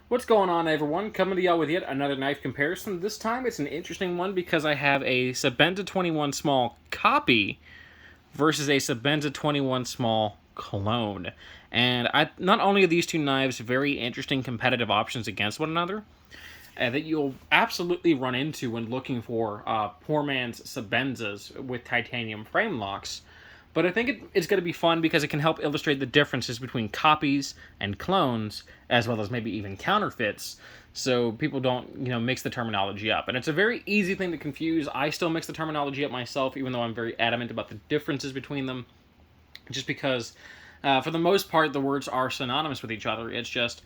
What's going on, everyone? Coming to y'all with yet another knife comparison. This time it's an interesting one because I have a Sebenza 21 Small copy versus a Sebenza 21 Small clone. And not only are these two knives very interesting competitive options against one another, that you'll absolutely run into when looking for poor man's Sebenzas with titanium frame locks. But I think it's going to be fun because it can help illustrate the differences between copies and clones, as well as maybe even counterfeits, so people don't, mix the terminology up. And it's a very easy thing to confuse. I still mix the terminology up myself, even though I'm very adamant about the differences between them, just because, for the most part, the words are synonymous with each other. It's just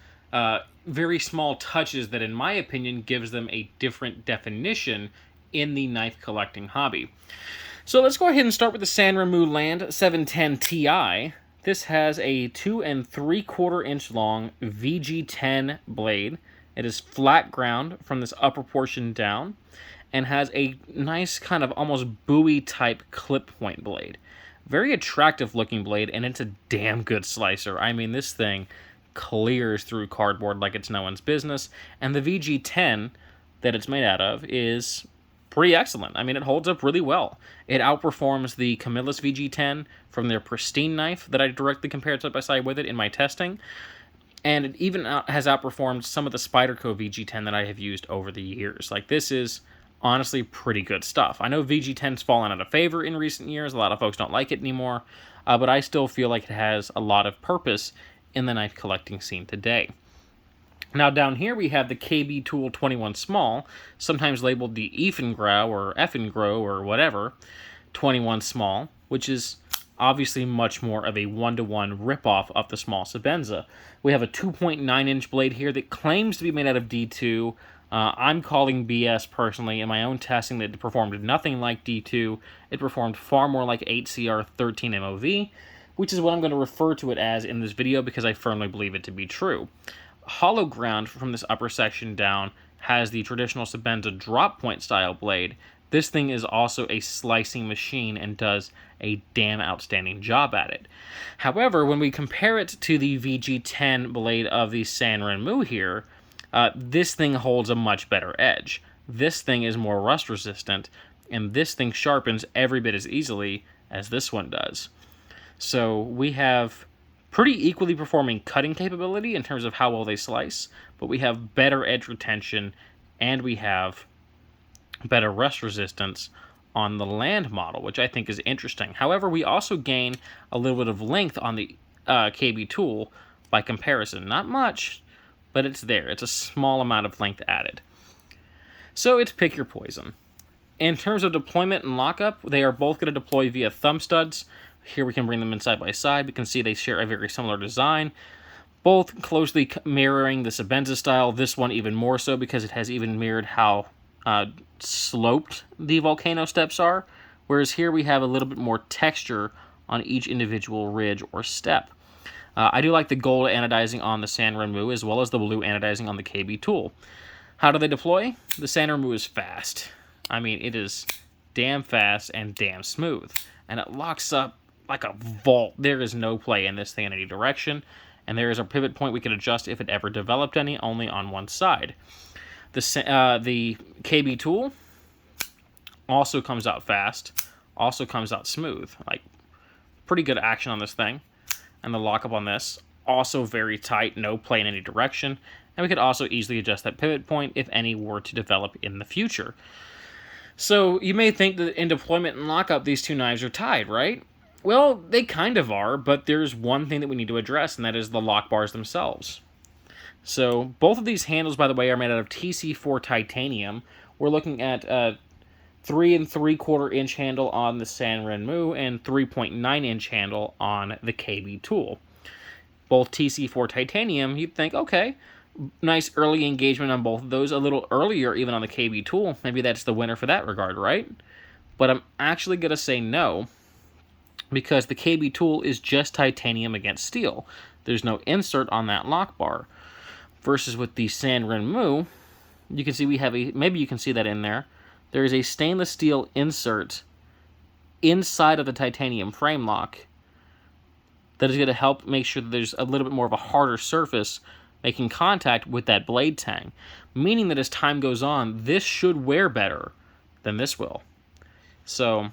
very small touches that, in my opinion, gives them a different definition in the knife collecting hobby. So let's go ahead and start with the Sanrenmu Land 710 Ti. This has a 2 3/4 inch long VG10 blade. It is flat ground from this upper portion down and has a nice kind of almost buoy type clip point blade. Very attractive looking blade, and it's a damn good slicer. I mean, this thing clears through cardboard like it's no one's business, and the VG10 that it's made out of is pretty excellent. I mean, it holds up really well. It outperforms the Camillus VG10 from their pristine knife that I directly compared side by side with it in my testing, and it even has outperformed some of the Spyderco VG10 that I have used over the years. Like, this is honestly pretty good stuff. I know VG10's fallen out of favor in recent years. A lot of folks don't like it anymore, but I still feel like it has a lot of purpose in the knife collecting scene today. Now down here we have the KBTOOL 21 Small, sometimes labeled the Effengrau or Effengrow or whatever, 21 Small, which is obviously much more of a one-to-one ripoff of the small Sebenza. We have a 2.9-inch blade here that claims to be made out of D2. I'm calling BS personally. In my own testing, that it performed nothing like D2. It performed far more like 8CR 13 MOV, which is what I'm going to refer to it as in this video because I firmly believe it to be true. Hollow ground from this upper section down has the traditional Sebenza drop point style blade. This thing is also a slicing machine and does a damn outstanding job at it. However, when we compare it to the VG10 blade of the Sanrenmu here, this thing holds a much better edge. This thing is more rust resistant, and this thing sharpens every bit as easily as this one does. So we have pretty equally performing cutting capability in terms of how well they slice, but we have better edge retention and we have better rust resistance on the Land model, which I think is interesting. However, we also gain a little bit of length on the KBTOOL by comparison. Not much, but it's there. It's a small amount of length added. So it's pick your poison. In terms of deployment and lockup, they are both going to deploy via thumb studs. Here we can bring them in side by side. We can see they share a very similar design, both closely mirroring the Sebenza style. This one even more so because it has even mirrored how sloped the volcano steps are, whereas here we have a little bit more texture on each individual ridge or step. I do like the gold anodizing on the Sanrenmu as well as the blue anodizing on the KBTOOL. How do they deploy? The Sanrenmu is fast. I mean, it is damn fast and damn smooth, and it locks up like a vault. There is no play in this thing in any direction, and there is a pivot point we can adjust if it ever developed any, only on one side. The KBTOOL also comes out fast, also comes out smooth. Like, pretty good action on this thing. And the lockup on this, also very tight, no play in any direction, and we could also easily adjust that pivot point if any were to develop in the future. So you may think that in deployment and lockup, these two knives are tied, right? Well, they kind of are, but there's one thing that we need to address, and that is the lock bars themselves. So both of these handles, by the way, are made out of TC4 titanium. We're looking at a 3 3/4 inch handle on the Sanrenmu and 3.9 inch handle on the KBTOOL. Both TC4 titanium, you'd think, okay, nice early engagement on both of those, a little earlier even on the KBTOOL. Maybe that's the winner for that regard, right? But I'm actually going to say no, because the KBTOOL is just titanium against steel. There's no insert on that lock bar. Versus with the Sanrenmu, you can see we have a, maybe you can see that in there, there is a stainless steel insert inside of the titanium frame lock that is going to help make sure that there's a little bit more of a harder surface making contact with that blade tang, meaning that as time goes on, this should wear better than this will. So,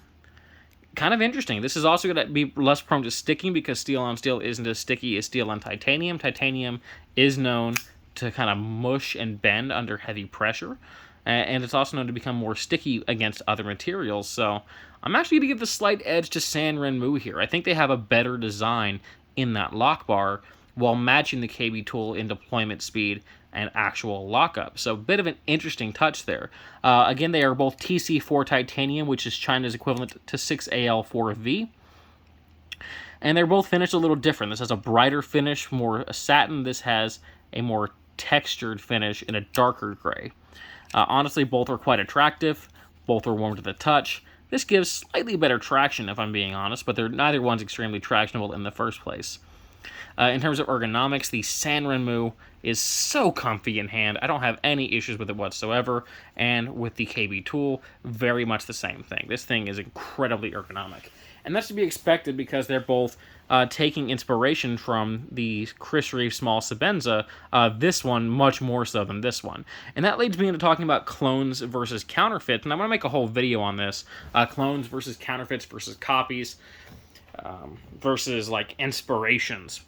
kind of interesting. This is also going to be less prone to sticking because steel on steel isn't as sticky as steel on titanium. Titanium is known to kind of mush and bend under heavy pressure, and it's also known to become more sticky against other materials. So I'm actually going to give the slight edge to Sanrenmu here. I think they have a better design in that lock bar while matching the KBTOOL in deployment speed and actual lockup. So a bit of an interesting touch there. Again, they are both TC4 titanium, which is China's equivalent to 6AL4V. And they're both finished a little different. This has a brighter finish, more satin. This has a more textured finish in a darker gray. Honestly, both are quite attractive. Both are warm to the touch. This gives slightly better traction, if I'm being honest, but neither one's extremely tractionable in the first place. In terms of ergonomics, the Sanrenmu is so comfy in hand. I don't have any issues with it whatsoever. And with the KBTOOL, very much the same thing. This thing is incredibly ergonomic. And that's to be expected because they're both taking inspiration from the Chris Reeve Small Sebenza, this one much more so than this one. And that leads me into talking about clones versus counterfeits. And I'm going to make a whole video on this. Clones versus counterfeits versus copies versus like inspirations.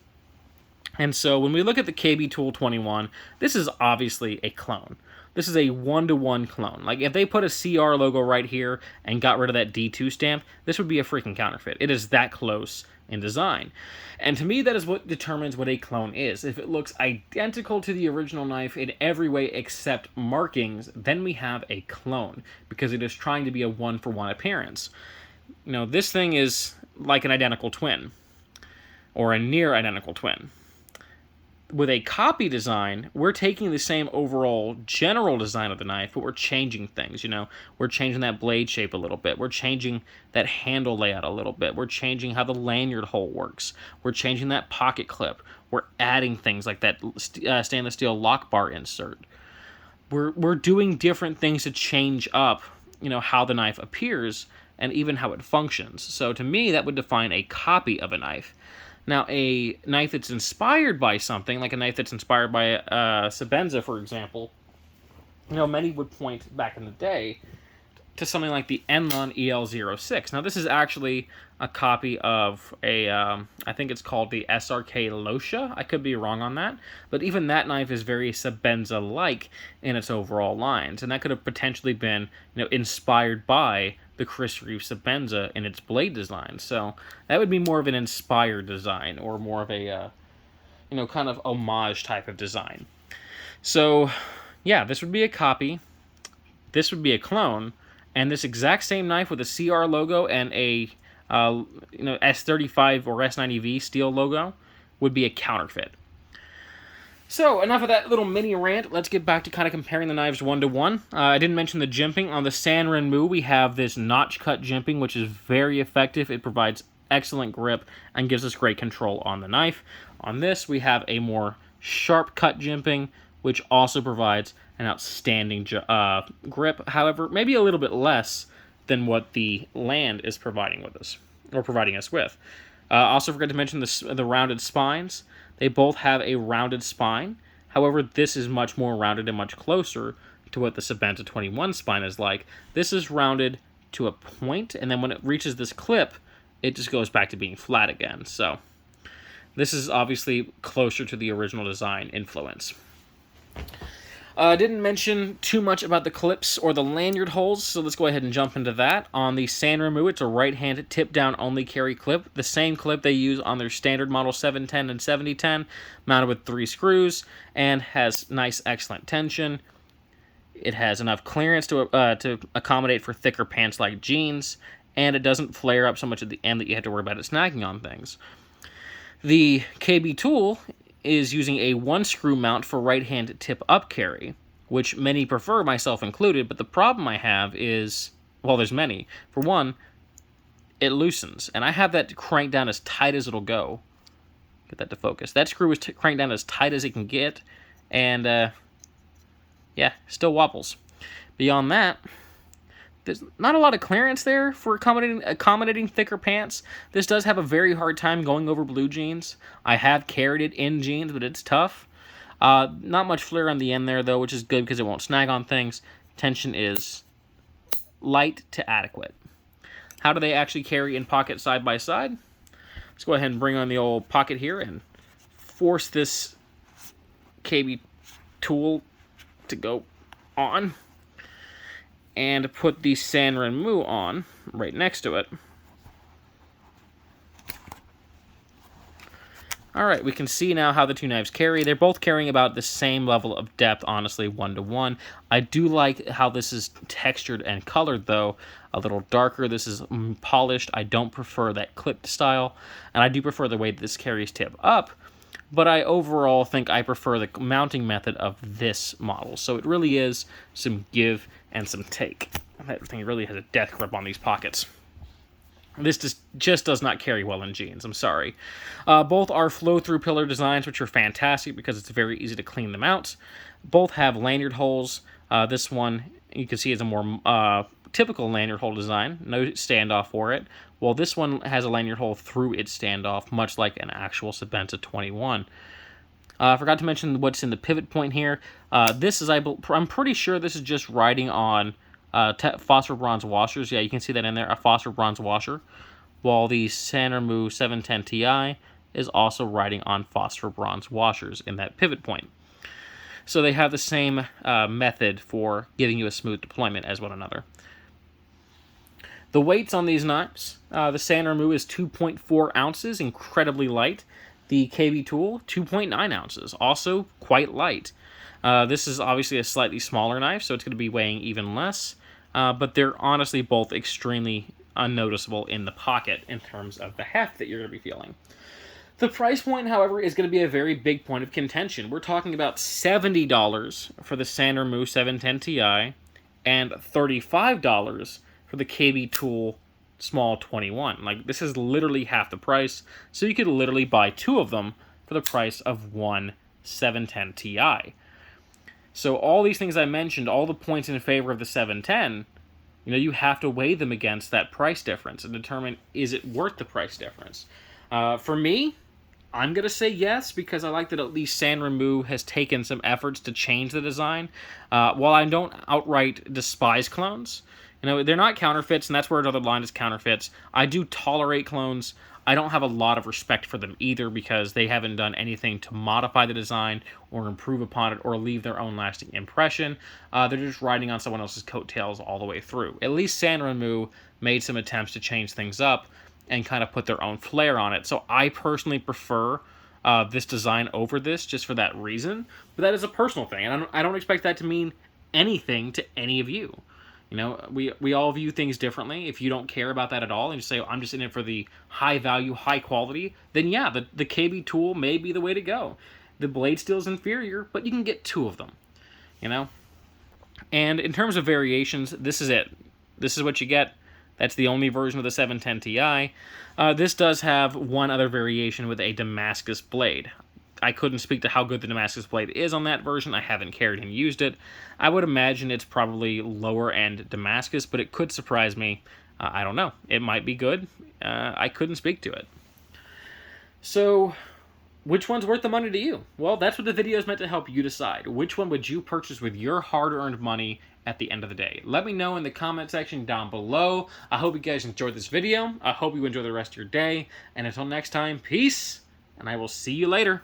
And so when we look at the KBTOOL 21, this is obviously a clone. This is a one-to-one clone. Like, if they put a CR logo right here and got rid of that D2 stamp, this would be a freaking counterfeit. It is that close in design. And to me, that is what determines what a clone is. If it looks identical to the original knife in every way except markings, then we have a clone, because it is trying to be a one-for-one appearance. You know, this thing is like an identical twin, or a near identical twin. With a copy design, we're taking the same overall general design of the knife, but we're changing things, you know. We're changing that blade shape a little bit. We're changing that handle layout a little bit. We're changing how the lanyard hole works. We're changing that pocket clip. We're adding things like that stainless steel lock bar insert. We're doing different things to change up, you know, how the knife appears and even how it functions. So to me, that would define a copy of a knife. Now, a knife that's inspired by something, like a knife that's inspired by Sebenza, for example, you know, many would point back in the day to something like the Enlon EL06. Now, this is actually a copy of a, I think it's called the SRK Losha. I could be wrong on that. But even that knife is very Sebenza-like in its overall lines. And that could have potentially been, you know, inspired by the Chris Reeve Sebenza in its blade design. So that would be more of an inspired design, or more of a, you know, kind of homage type of design. So, yeah, this would be a copy. This would be a clone. And this exact same knife with a CR logo and a, you know, S35 or S90V steel logo would be a counterfeit. So, enough of that little mini rant. Let's get back to kind of comparing the knives one-to-one. I didn't mention the jimping. On the Sanrenmu, we have this notch-cut jimping, which is very effective. It provides excellent grip and gives us great control on the knife. On this, we have a more sharp-cut jimping, which also provides an outstanding grip. However, maybe a little bit less than what the Land is providing with us, or providing us with. Also forgot to mention the rounded spines. They both have a rounded spine. However, this is much more rounded and much closer to what the Sebenza 21 spine is like. This is rounded to a point, and then when it reaches this clip, it just goes back to being flat again. So this is obviously closer to the original design influence. Didn't mention too much about the clips or the lanyard holes, so let's go ahead and jump into that. On the Sanrenmu, it's a right-hand tip-down only carry clip, the same clip they use on their standard model 710 and 7010, mounted with 3 screws, and has nice, excellent tension. It has enough clearance to accommodate for thicker pants like jeans, and it doesn't flare up so much at the end that you have to worry about it snagging on things. The KBTOOL is using a 1-screw mount for right-hand tip-up carry, which many prefer, myself included, but the problem I have is, well, there's many. For one, it loosens, and I have that cranked down as tight as it'll go. Get that to focus. That screw is cranked down as tight as it can get, and, yeah, still wobbles. Beyond that, there's not a lot of clearance there for accommodating thicker pants. This does have a very hard time going over blue jeans. I have carried it in jeans, but it's tough. Not much flare on the end there, though, which is good because it won't snag on things. Tension is light to adequate. How do they actually carry in pocket side by side? Let's go ahead and bring on the old pocket here and force this KBTOOL to go on. And put the Sanrenmu on right next to it. Alright, we can see now how the two knives carry. They're both carrying about the same level of depth, honestly, 1-to-1. I do like how this is textured and colored, though. A little darker. This is polished. I don't prefer that clipped style. And I do prefer the way that this carries tip up. But I overall think I prefer the mounting method of this model. So it really is some give and some take. That thing really has a death grip on these pockets. This just does not carry well in jeans, I'm sorry. Both are flow-through pillar designs, which are fantastic because it's very easy to clean them out. Both have lanyard holes. This one, you can see, is a more typical lanyard hole design. No standoff for it. Well, this one has a lanyard hole through its standoff, much like an actual Sebenza 21. I forgot to mention what's in the pivot point here. This is, I'm pretty sure this is just riding on phosphor bronze washers. Yeah, you can see that in there, a phosphor bronze washer. While the Sanrenmu 710 Ti is also riding on phosphor bronze washers in that pivot point. So they have the same method for giving you a smooth deployment as one another. The weights on these knives, the Sanrenmu is 2.4 ounces, incredibly light. The KBTOOL, 2.9 ounces, also quite light. This is obviously a slightly smaller knife, so it's going to be weighing even less. But they're honestly both extremely unnoticeable in the pocket in terms of the heft that you're going to be feeling. The price point, however, is going to be a very big point of contention. We're talking about $70 for the Sanrenmu 710 Ti and $35 for the KBTOOL Small 21. Like, this is literally half the price, so you could literally buy two of them for the price of one 710 Ti. So all these things I mentioned, all the points in favor of the 710, you have to weigh them against that price difference and determine, is it worth the price difference? For me, I'm going to say yes, because I like that at least Sanrenmu has taken some efforts to change the design. While I don't outright despise clones, they're not counterfeits, and that's where another line is counterfeits. I do tolerate clones. I don't have a lot of respect for them either, because they haven't done anything to modify the design or improve upon it or leave their own lasting impression. They're just riding on someone else's coattails all the way through. At least Sanrenmu made some attempts to change things up and kind of put their own flair on it. So I personally prefer this design over this just for that reason. But that is a personal thing, and I don't expect that to mean anything to any of you. We all view things differently. If you don't care about that at all and you say, I'm just in it for the high value, high quality, then yeah, the KBTOOL may be the way to go. The blade steel is inferior, but you can get two of them, And in terms of variations, this is it. This is what you get. That's the only version of the 710 Ti. This does have one other variation with a Damascus blade. I couldn't speak to how good the Damascus blade is on that version. I haven't carried and used it. I would imagine it's probably lower end Damascus, but it could surprise me. I don't know. It might be good. I couldn't speak to it. So, which one's worth the money to you? Well, that's what the video is meant to help you decide. Which one would you purchase with your hard-earned money at the end of the day? Let me know in the comment section down below. I hope you guys enjoyed this video. I hope you enjoy the rest of your day. And until next time, peace, and I will see you later.